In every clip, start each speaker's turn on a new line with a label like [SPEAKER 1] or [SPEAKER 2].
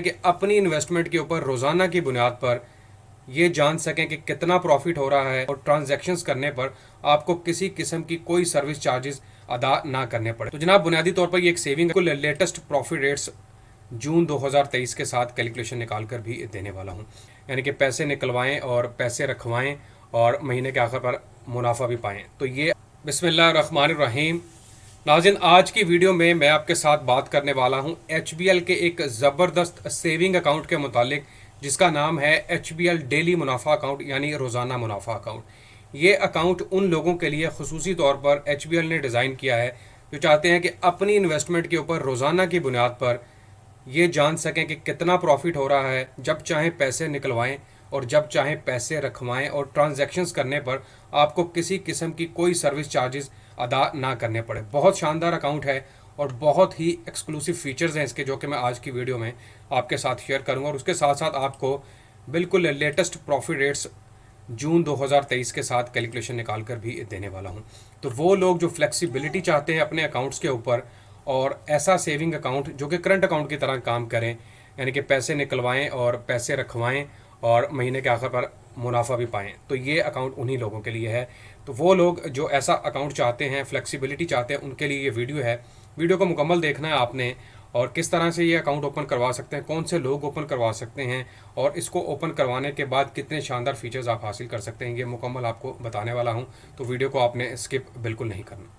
[SPEAKER 1] कि अपनी इन्वेस्टमेंट के ऊपर रोज़ाना की बुनियाद पर ये जान सकें कि कितना प्रॉफिट हो रहा है और ट्रांजैक्शंस करने पर आपको किसी किस्म की कोई सर्विस चार्जेस अदा ना करने पड़े। तो जनाब बुनियादी तौर पर ये एक सेविंग को लेटेस्ट प्रॉफिट रेट्स जून 2023 के साथ कैलकुलेशन निकाल कर भी देने वाला हूँ, यानी कि पैसे निकलवाएं और पैसे रखवाएं और महीने के आखिर पर मुनाफा भी पाएं। तो ये बिस्मिल्लाहिर्रहमानिर्रहीम। नाज़रीन, आज की वीडियो में मैं आपके साथ बात करने वाला हूं HBL के एक ज़बरदस्त सेविंग अकाउंट के मुतालिक, जिसका नाम है HBL डेली मुनाफा अकाउंट यानी रोज़ाना मुनाफा अकाउंट। ये अकाउंट उन लोगों के लिए खुसूसी तौर पर HBL ने डिज़ाइन किया है जो चाहते हैं कि अपनी इन्वेस्टमेंट के ऊपर रोज़ाना की बुनियाद पर ये जान सकें कि कितना प्रॉफिट हो रहा है, जब चाहें पैसे निकलवाएं और जब चाहें पैसे रखवाएं और ट्रांजैक्शंस करने पर आपको किसी किस्म की कोई सर्विस चार्जेस अदा ना करने पड़े। बहुत शानदार अकाउंट है और बहुत ही एक्सक्लूसिव फीचर्स हैं इसके, जो कि मैं आज की वीडियो में आपके साथ शेयर करूंगा और उसके साथ साथ आपको बिल्कुल लेटेस्ट प्रॉफिट रेट्स जून 2023 के साथ कैलकुलेशन निकाल कर भी देने वाला हूं। तो वो लोग जो फ्लेक्सिबिलिटी चाहते हैं अपने अकाउंट्स के ऊपर और ऐसा सेविंग अकाउंट जो कि करंट अकाउंट की तरह काम करें, यानी कि पैसे निकलवाएं और पैसे रखवाएं और महीने के आखिर पर मुनाफा भी पाएं, तो ये अकाउंट उन्हीं लोगों के लिए है। तो वो लोग जो ऐसा अकाउंट चाहते हैं, फ्लेक्सिबिलिटी चाहते हैं, उनके लिए ये वीडियो है। वीडियो को मुकम्मल देखना है आपने और किस तरह से ये अकाउंट ओपन करवा सकते हैं, कौन से लोग ओपन करवा सकते हैं और इसको ओपन करवाने के बाद कितने शानदार फीचर्स आप हासिल कर सकते हैं, ये मुकम्मल आपको बताने वाला हूँ। तो वीडियो को आपने स्किप बिल्कुल नहीं करना।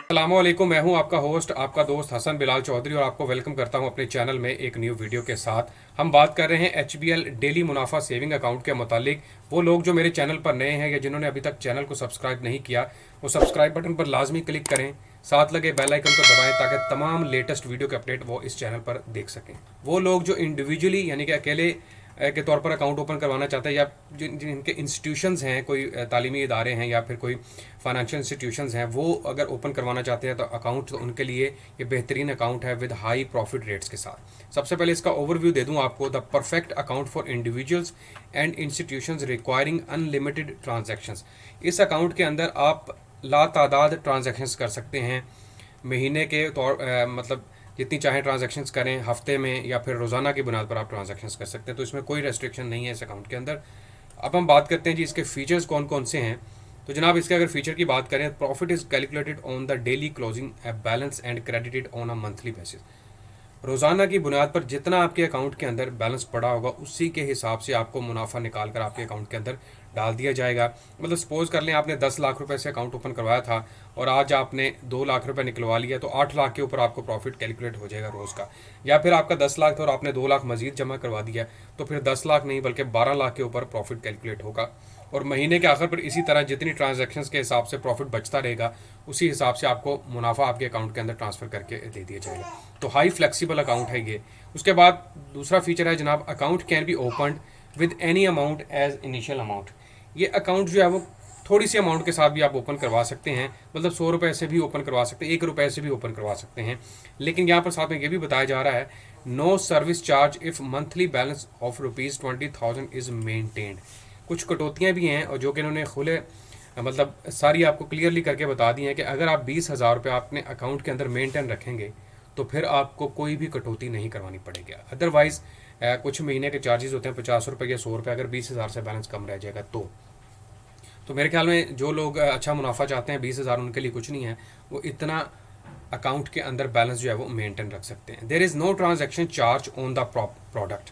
[SPEAKER 1] अस्सलामुअलैकुम, मैं हूं आपका होस्ट, आपका दोस्त हसन बिलाल चौधरी और आपको वेलकम करता हूं अपने चैनल में एक न्यू वीडियो के साथ। हम बात कर रहे हैं HBL डेली मुनाफा सेविंग अकाउंट के मुतालिक। वो लोग जो मेरे चैनल पर नए हैं या जिन्होंने अभी तक चैनल को सब्सक्राइब नहीं किया, वो सब्सक्राइब बटन पर लाजमी क्लिक करें, साथ लगे बेल आइकन को दबाएं ताकि तमाम लेटेस्ट वीडियो के अपडेट वो इस चैनल पर देख सकें। वो लोग जो इंडिविजुअली यानी कि अकेले के तौर पर अकाउंट ओपन करवाना चाहते हैं या जिनके इंस्टीट्यूशंस हैं, कोई तालीमी इदारे हैं या फिर कोई फाइनेंशियल इंस्टीट्यूशंस हैं, वो अगर ओपन करवाना चाहते हैं तो अकाउंट तो उनके लिए ये बेहतरीन अकाउंट है विद हाई प्रॉफिट रेट्स के साथ। सबसे पहले इसका ओवरव्यू दे दूं आपको। The perfect account for individuals and institutions requiring unlimited transactions. इस अकाउंट के अंदर आप लातादाद ट्रांजेक्शंस कर सकते हैं, महीने के तौर मतलब जितनी चाहें ट्रांजैक्शंस करें, हफ्ते में या फिर रोज़ाना की बुनियाद पर आप ट्रांजैक्शंस कर सकते हैं। तो इसमें कोई रेस्ट्रिक्शन नहीं है इस अकाउंट के अंदर। अब हम बात करते हैं जी इसके फीचर्स कौन कौन से हैं। तो जनाब इसके अगर फीचर की बात करें, profit is calculated on the daily closing balance and credited on a monthly basis. रोज़ाना की बुनियाद पर जितना आपके अकाउंट के अंदर बैलेंस पड़ा होगा उसी के हिसाब से आपको मुनाफा निकाल कर आपके अकाउंट के अंदर डाल दिया जाएगा। मतलब सपोज़ कर लें आपने 10 लाख रुपए से अकाउंट ओपन करवाया था और आज आपने 2 लाख रुपए निकलवा लिया, तो 8 लाख के ऊपर आपको प्रॉफिट कैलकुलेट हो जाएगा रोज़ का। या फिर आपका 10 लाख था और आपने 2 लाख मजीद जमा करवा दिया, तो फिर 10 लाख नहीं बल्कि 12 लाख के ऊपर प्रॉफिट कैलकुलेट होगा। और महीने के आखिर पर इसी तरह जितनी ट्रांजैक्शंस के हिसाब से प्रॉफिट बचता रहेगा उसी हिसाब से आपको मुनाफा आपके अकाउंट के अंदर ट्रांसफ़र करके दे दिया जाएगा। तो हाई फ्लेक्सिबल अकाउंट है ये। उसके बाद दूसरा फीचर है जनाब, account can be opened with any amount as initial amount. ये अकाउंट जो है वो थोड़ी सी अमाउंट के साथ भी आप ओपन करवा सकते हैं, मतलब 100 रुपये से भी ओपन करवा सकते हैं, 1 रुपये से भी ओपन करवा सकते हैं। लेकिन यहाँ पर साथ में ये भी बताया जा रहा है, no service charge if monthly balance of ₹20,000 is maintained. कुछ कटौतियाँ भी हैं और जो कि इन्होंने खुले मतलब सारी आपको क्लियरली करके बता दी हैं कि अगर आप 20,000 रुपये अपने अकाउंट के अंदर मेनटेन रखेंगे तो फिर आपको कोई भी कटौती नहीं करवानी पड़ेगी। अदरवाइज़ कुछ महीने के चार्जेस होते हैं 50 रुपये या 100 रुपये, अगर 20,000 से बैलेंस कम रह जाएगा तो मेरे ख्याल में जो लोग अच्छा मुनाफा चाहते हैं 20,000 उनके लिए कुछ नहीं है, वो इतना अकाउंट के अंदर बैलेंस जो है वो मेंटेन रख सकते हैं। There is no transaction charge on the product.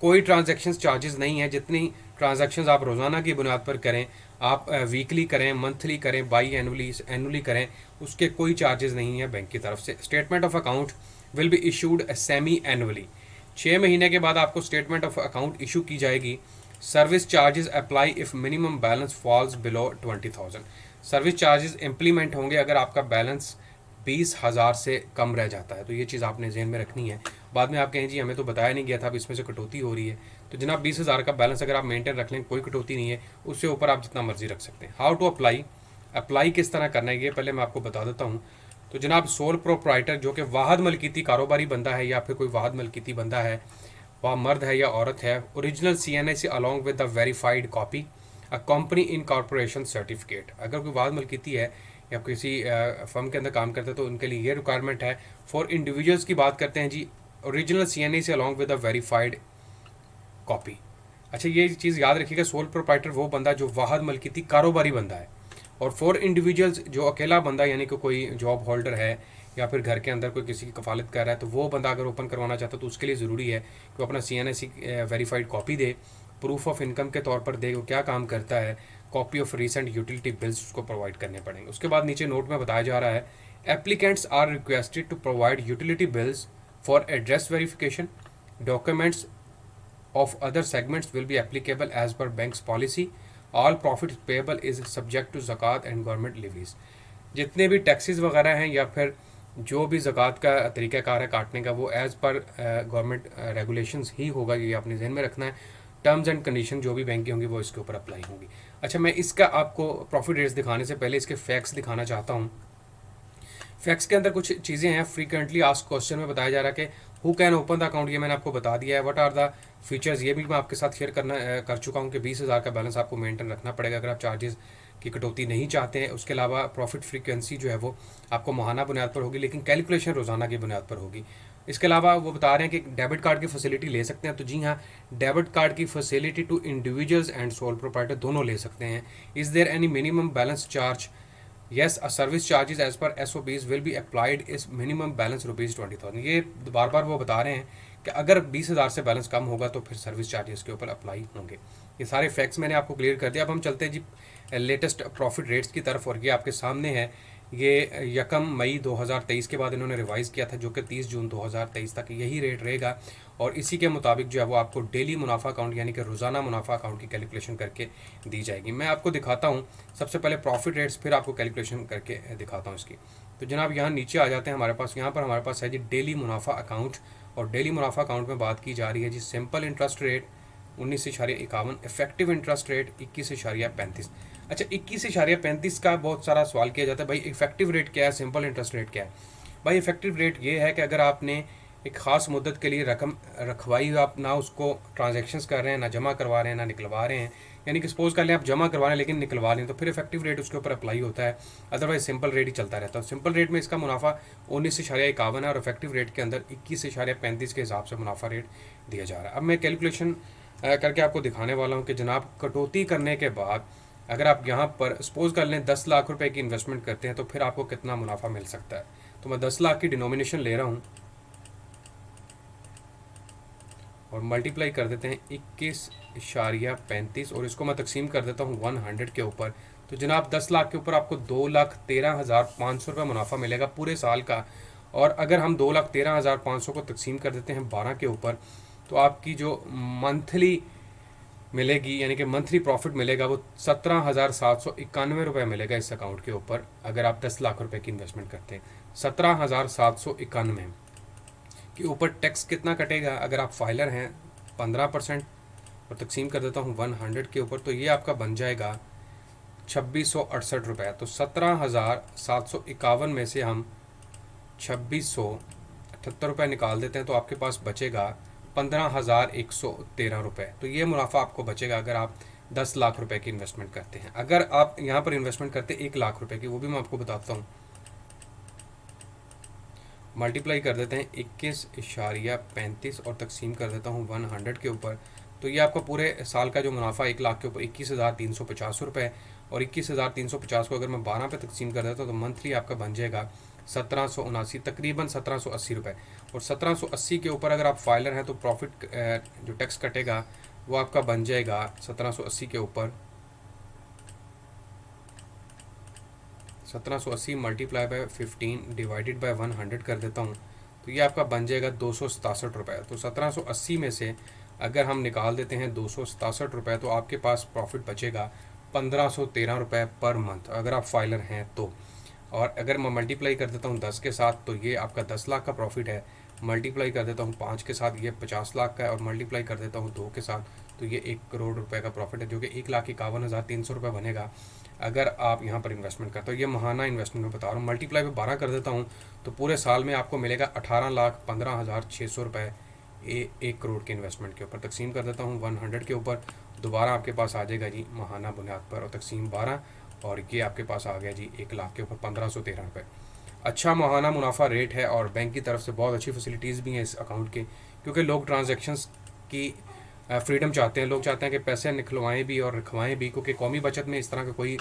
[SPEAKER 1] कोई ट्रांजैक्शन चार्जेस नहीं है। जितनी ट्रांजैक्शंस आप रोज़ाना की बुनियाद पर करें, आप वीकली करें, मंथली करें, बाई एनुअली करें, उसके कोई चार्जेस नहीं है बैंक की तरफ से। Statement of account will be issued semi annually. 6 महीने के बाद आपको स्टेटमेंट ऑफ अकाउंट इशू की जाएगी। Service charges apply if minimum balance falls below 20,000। Service charges implement होंगे अगर आपका बैलेंस 20,000 से कम रह जाता है। तो ये चीज़ आपने जहन में रखनी है। बाद में आप कहें जी हमें तो बताया नहीं गया था, अब इसमें से कटौती हो रही है। तो जनाब 20,000 का बैलेंस अगर आप मेंटेन रख लें, कोई कटौती नहीं है, उससे ऊपर आप जितना मर्जी रख सकते हैं। हाउ टू अप्लाई किस तरह करना है ये पहले मैं आपको बता देता हूँ। तो जनाब सोल प्रोप्राइटर जो कि वाहद मलकीती कारोबारी बंदा है या फिर कोई वाहद मलकीती बंदा है, वह मर्द है या औरत है, ओरिजिनल CNI से along with the verified copy a company incorporation certificate. अगर कोई वाद मलकीती है या किसी फर्म के अंदर काम करते हैं तो उनके लिए ये रिक्वायरमेंट है। फॉर इंडिविजुअल्स की बात करते हैं जी, ओरिजिनल CNA से along with a verified copy. अच्छा, ये चीज़ याद रखिएगा, सोल प्रोप्राइटर वो बंदा जो वाहद मलकीती कारोबारी बंदा है, और फॉर इंडिविजुअल्स जो अकेला बंदा यानी कि कोई जॉब होल्डर है या फिर घर के अंदर कोई किसी की कफालत कर रहा है, तो वो बंदा अगर ओपन करवाना चाहता है तो उसके लिए ज़रूरी है कि वो अपना CNA verified copy they, proof of income के तौर पर दे, वो क्या काम करता है, copy of recent utility bills उसको प्रोवाइड करने पड़ेंगे। उसके बाद नीचे नोट में बताया जा रहा है, applicants are requested to provide utility bills for address verification, documents of other segments will be applicable as per bank's policy. All profit payable is subject to zakat and government levies. जितने भी taxes वगैरह हैं या फिर जो भी ज़कात का तरीक़ाकार है काटने का, वो एज़ पर गवर्नमेंट रेगुलेशंस ही होगा, ये आपने ध्यान में रखना है। टर्म्स एंड कंडीशन जो भी बैंक की होंगी वो इसके ऊपर अप्लाई होंगी। अच्छा, मैं इसका आपको प्रॉफिट रेट्स दिखाने से पहले इसके फैक्ट्स दिखाना चाहता हूँ। फैक्ट्स के अंदर कुछ चीज़ें हैं। फ्रीक्वेंटली आस्क्ड क्वेश्चन में बताया जा रहा है कि who can open the account, ये मैंने आपको बता दिया है। व्हाट आर द फीचर्स, ये भी मैं आपके साथ शेयर कर चुका हूँ कि 20,000 का बैलेंस आपको मेंटेन रखना पड़ेगा अगर आप चार्जेस की कटौती नहीं चाहते हैं। उसके अलावा प्रॉफिट फ्रीक्वेंसी जो है वो आपको माहाना बुनियाद पर होगी, लेकिन कैलकुलेशन रोज़ाना की बुनियाद पर होगी। इसके अलावा वो बता रहे हैं कि डेबिट कार्ड की फैसिलिटी ले सकते हैं, तो जी हाँ, डेबिट कार्ड की facility to individuals and sole proprietor दोनों ले सकते हैं। Is there any minimum balance charge? Yes, a service charges as per SOPs will be applied इस मिनिमम बैलेंस ₹20,000। ये बार बार वो बता रहे हैं कि अगर 20,000 से बैलेंस कम होगा तो फिर सर्विस चार्जेस के ऊपर अप्लाई होंगे। ये सारे फैक्ट्स मैंने आपको क्लियर कर दिया। अब हम चलते हैं जी लेटेस्ट प्रॉफिट रेट्स की तरफ, और ये आपके सामने है। ये 1 मई 2023 के बाद इन्होंने रिवाइज़ किया था, जो कि 30 जून 2023 तक यही रेट रहेगा, और इसी के मुताबिक जो है वो आपको डेली मुनाफा अकाउंट यानी कि रोज़ाना मुनाफा अकाउंट की कैलकुलेशन करके दी जाएगी। मैं आपको दिखाता हूँ सबसे पहले प्रॉफिट रेट्स, फिर आपको कैलकुलेशन करके दिखाता हूँ इसकी। तो जनाब यहाँ नीचे आ जाते हैं हमारे पास, यहाँ पर हमारे पास है जी डेली मुनाफा अकाउंट, और डेली मुनाफा अकाउंट में बात की जा रही है जी simple interest rate 19.51, effective interest rate 21.35। अच्छा, 21.35 का बहुत सारा सवाल किया जाता है, भाई इफेक्टिव रेट क्या है, सिंपल इंटरेस्ट रेट क्या है। भाई इफेक्टिव रेट ये है कि अगर आपने एक ख़ास मुद्दत के लिए रकम रखवाई, आप ना उसको ट्रांजैक्शंस कर रहे हैं, ना जमा करवा रहे हैं, ना निकलवा रहे हैं, यानी कि सपोज कर लें आप जमा करवा रहे हैं लेकिन निकलवा रहे हैं, तो फिर इफेक्टिव रेट उसके ऊपर अप्लाई होता है। अदरवाइज सिंपल रेट ही चलता रहता है। सिंपल रेट में इसका मुनाफा 19.51 है, और इफेक्टिव रेट के अंदर 21.35 के हिसाब से मुनाफा रेट दिया जा रहा है। अब मैं कैलकुलेशन करके आपको दिखाने वाला हूँ कि जनाब कटौती करने के बाद अगर आप यहाँ पर सपोज कर लें 10 लाख रुपए की इन्वेस्टमेंट करते हैं तो फिर आपको कितना मुनाफा मिल सकता है। तो मैं 10 लाख की डिनोमिनेशन ले रहा हूँ और मल्टीप्लाई कर देते हैं 21.35, और इसको मैं तकसीम कर देता हूँ 100 के ऊपर। तो जनाब 10 लाख के ऊपर आपको 2,13,500 रुपये मुनाफा मिलेगा पूरे साल का। और अगर हम 2,13,500 को तकसीम कर देते हैं 12 के ऊपर, तो आपकी जो मंथली मिलेगी यानी कि मंथली प्रॉफिट मिलेगा वो 17,791 रुपये मिलेगा इस अकाउंट के ऊपर, अगर आप 10 लाख रुपए की इन्वेस्टमेंट करते हैं। 17,791 के ऊपर टैक्स कितना कटेगा, अगर आप फाइलर हैं 15%, और तकसीम कर देता हूँ 100 के ऊपर, तो ये आपका बन जाएगा 2,668 रुपये। तो 17,751 में से हम 2,678 रुपये निकाल देते हैं, तो आपके पास बचेगा 15,113 रुपये। तो ये मुनाफा आपको बचेगा अगर आप 10 लाख रुपए की इन्वेस्टमेंट करते हैं। अगर आप यहाँ पर इन्वेस्टमेंट करते हैं 1 लाख रुपए की, वो भी मैं आपको बताता हूँ, मल्टीप्लाई कर देते हैं 21.35 और तकसीम कर देता हूँ 100 के ऊपर, तो ये आपका पूरे साल का जो मुनाफा 1 लाख के ऊपर 21,350 रुपये, और 21,350 को अगर मैं 12 पे तकसीम कर देता हूँ तो मंथली आपका बन जाएगा 1779, तकरीबन 1780 रुपये। और 1780 के ऊपर अगर आप फाइलर हैं तो प्रॉफिट जो टैक्स कटेगा वो आपका बन जाएगा 1780 के ऊपर 1780 मल्टीप्लाई बाय 15 डिवाइडेड बाय 100 कर देता हूँ, तो ये आपका बन जाएगा 267 रुपये। तो 1780 में से अगर हम निकाल देते हैं 267 रुपये, तो आपके पास प्रॉफिट बचेगा 1,513 रुपये पर मंथ अगर आप फाइलर हैं तो। और अगर मैं मल्टीप्लाई कर देता हूँ 10 के साथ, तो ये आपका 10 लाख का प्रॉफिट है। मल्टीप्लाई कर देता हूँ 5 के साथ, ये 50 लाख का है। और मल्टीप्लाई कर देता हूँ 2 के साथ, तो ये 1 करोड़ रुपए का प्रॉफिट है, जो कि 1,51,300 रुपये बनेगा अगर आप यहाँ पर इन्वेस्टमेंट करते हो। ये महाना इन्वेस्टमेंट में बता रहा हूँ। मल्टीप्लाई पे 12 कर देता हूँ तो पूरे साल में आपको मिलेगा 18,15,600 रुपये 1 करोड़ के इन्वेस्टमेंट के ऊपर। तकसीम कर देता हूँ 100 के ऊपर, दोबारा आपके पास आ जाएगा जी माहाना बुनियाद पर और तकसीम 12, और ये आपके पास आ गया जी 1 लाख के ऊपर 1513 रुपये। अच्छा माहाना मुनाफा रेट है और बैंक की तरफ से बहुत अच्छी फैसिलिटीज़ भी हैं इस अकाउंट के, क्योंकि लोग ट्रांजैक्शंस की फ्रीडम चाहते हैं। लोग चाहते हैं कि पैसे निकलवाएं भी और रखवाएं भी, क्योंकि कौमी बचत में इस तरह का कोई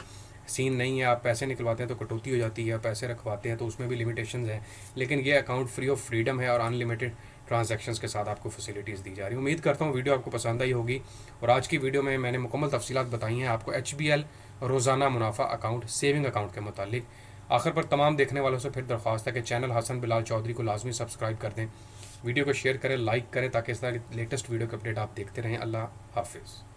[SPEAKER 1] सीन नहीं है। आप पैसे निकलवाते हैं तो कटौती हो जाती है, पैसे रखवाते हैं तो उसमें भी लिमिटेशंस हैं। लेकिन ये अकाउंट फ्री ऑफ फ्रीडम है और अनलिमिटेड ट्रांजैक्शंस के साथ आपको फैसिलिटीज़ दी जा रही है। उम्मीद करता हूँ वीडियो आपको पसंद आई होगी, और आज की वीडियो में मैंने मुकम्मल तफसीलात बताई हैं आपको HBL रोज़ाना मुनाफा अकाउंट सेविंग अकाउंट के मुतालिक। आखिर पर तमाम देखने वालों से फिर दरख्वास्त है कि चैनल हसन बिलाल चौधरी को लाजमी सब्सक्राइब कर दें, वीडियो को शेयर करें, लाइक करें, ताकि इस तरह की लेटेस्ट वीडियो के अपडेट आप देखते रहें। अल्लाह हाफिज़।